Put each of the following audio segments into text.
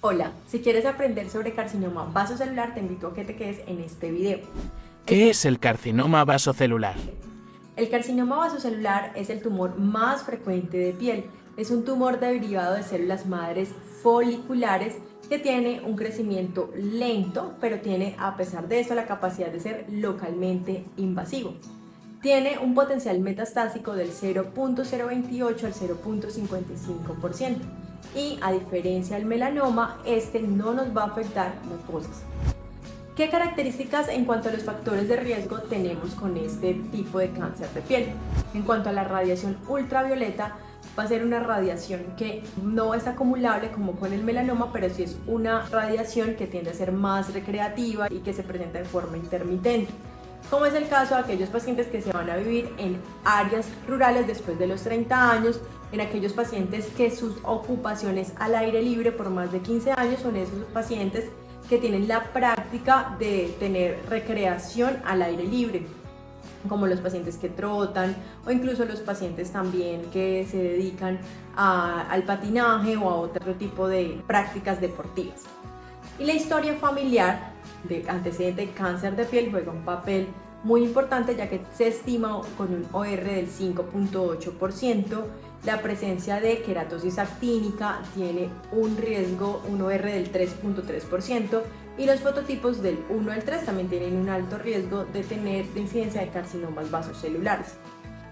Hola, si quieres aprender sobre carcinoma vasocelular, te invito a que te quedes en este video. ¿Qué es el carcinoma vasocelular? El carcinoma vasocelular es el tumor más frecuente de piel. Es un tumor derivado de células madres foliculares que tiene un crecimiento lento, pero tiene a pesar de eso la capacidad de ser localmente invasivo. Tiene un potencial metastásico del 0.028 al 0.55%. Y a diferencia del melanoma, este no nos va a afectar mucosas. ¿Qué características en cuanto a los factores de riesgo tenemos con este tipo de cáncer de piel? En cuanto a la radiación ultravioleta, va a ser una radiación que no es acumulable como con el melanoma, pero sí es una radiación que tiende a ser más recreativa y que se presenta de forma intermitente, como es el caso de aquellos pacientes que se van a vivir en áreas rurales después de los 30 años, en aquellos pacientes que sus ocupaciones al aire libre por más de 15 años son esos pacientes que tienen la práctica de tener recreación al aire libre, como los pacientes que trotan o incluso los pacientes también que se dedican al patinaje o a otro tipo de prácticas deportivas. Y la historia familiar de antecedente de cáncer de piel juega un papel muy importante, ya que se estima con un OR del 5.8%, la presencia de queratosis actínica tiene un riesgo, un OR del 3.3%, y los fototipos del 1 al 3 también tienen un alto riesgo de tener incidencia de carcinomas vasocelulares.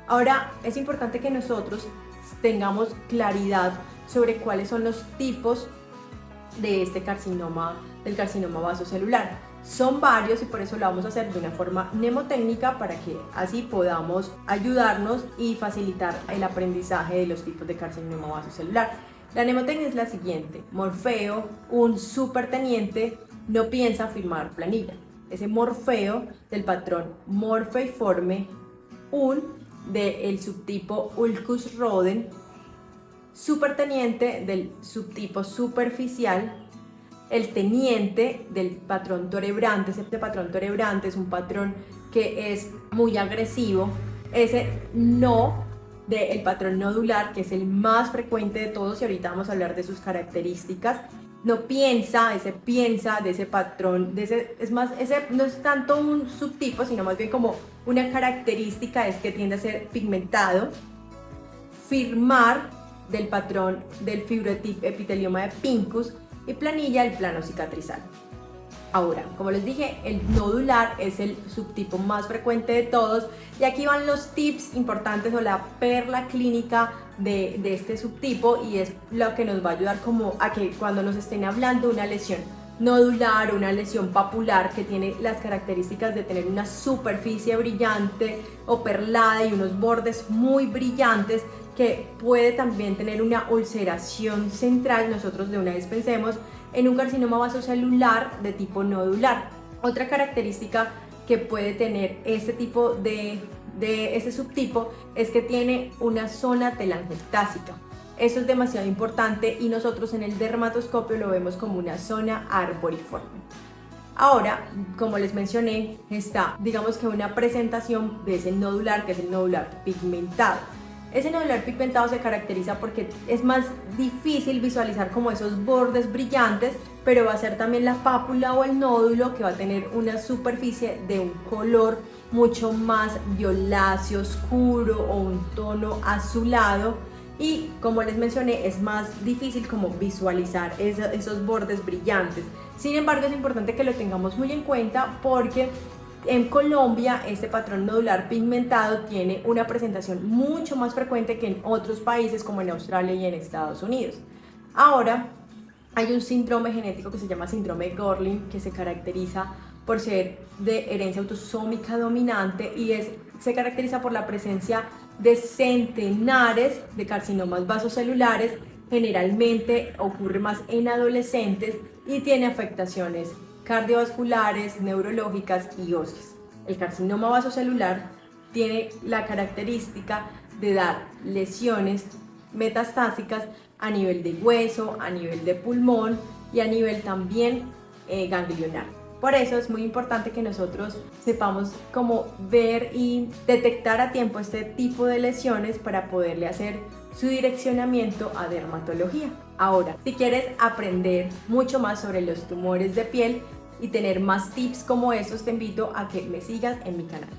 Ahora, es importante que nosotros tengamos claridad sobre cuáles son los tipos de este carcinoma, del carcinoma vasocelular. Son varios y por eso lo vamos a hacer de una forma mnemotécnica para que así podamos ayudarnos y facilitar el aprendizaje de los tipos de carcinoma vasocelular. La mnemotecnia es la siguiente: Morfeo, un superteniente, no piensa firmar planilla. Ese Morfeo del patrón morfeiforme, un del subtipo Ulcus rodent, superteniente del subtipo superficial, el teniente del patrón torebrante. Este patrón torebrante es un patrón que es muy agresivo. Ese no del patrón nodular, que es el más frecuente de todos, y ahorita vamos a hablar de sus características. No piensa, ese piensa de ese patrón, es más, ese no es tanto un subtipo, sino más bien como una característica, es que tiende a ser pigmentado. Firmar del patrón del fibroepitelioma de Pincus, y planilla, el plano cicatrizal. Ahora, como les dije, el nodular es el subtipo más frecuente de todos, y aquí van los tips importantes o la perla clínica de este subtipo, y es lo que nos va a ayudar como a que cuando nos estén hablando de una lesión nodular o una lesión papular que tiene las características de tener una superficie brillante o perlada y unos bordes muy brillantes, que puede también tener una ulceración central, nosotros de una vez pensemos en un carcinoma vasocelular de tipo nodular. Otra característica que puede tener este tipo este subtipo es que tiene una zona telangiectásica. Eso es demasiado importante y nosotros en el dermatoscopio lo vemos como una zona arboriforme. Ahora, como les mencioné, está, digamos que una presentación de ese nodular, que es el nodular pigmentado. Ese nodular pigmentado se caracteriza porque es más difícil visualizar como esos bordes brillantes, pero va a ser también la pápula o el nódulo que va a tener una superficie de un color mucho más violáceo, oscuro o un tono azulado, y como les mencioné es más difícil como visualizar esos bordes brillantes. Sin embargo, es importante que lo tengamos muy en cuenta porque en Colombia este patrón nodular pigmentado tiene una presentación mucho más frecuente que en otros países como en Australia y en Estados Unidos. Ahora, hay un síndrome genético que se llama síndrome de Gorlin, que se caracteriza por ser de herencia autosómica dominante y se caracteriza por la presencia de centenares de carcinomas vasocelulares. Generalmente ocurre más en adolescentes y tiene afectaciones cardiovasculares, neurológicas y óseas. El carcinoma vasocelular tiene la característica de dar lesiones metastásicas a nivel de hueso, a nivel de pulmón y a nivel también ganglionar. Por eso es muy importante que nosotros sepamos cómo ver y detectar a tiempo este tipo de lesiones para poderle hacer su direccionamiento a dermatología. Ahora, si quieres aprender mucho más sobre los tumores de piel y tener más tips como estos, te invito a que me sigas en mi canal.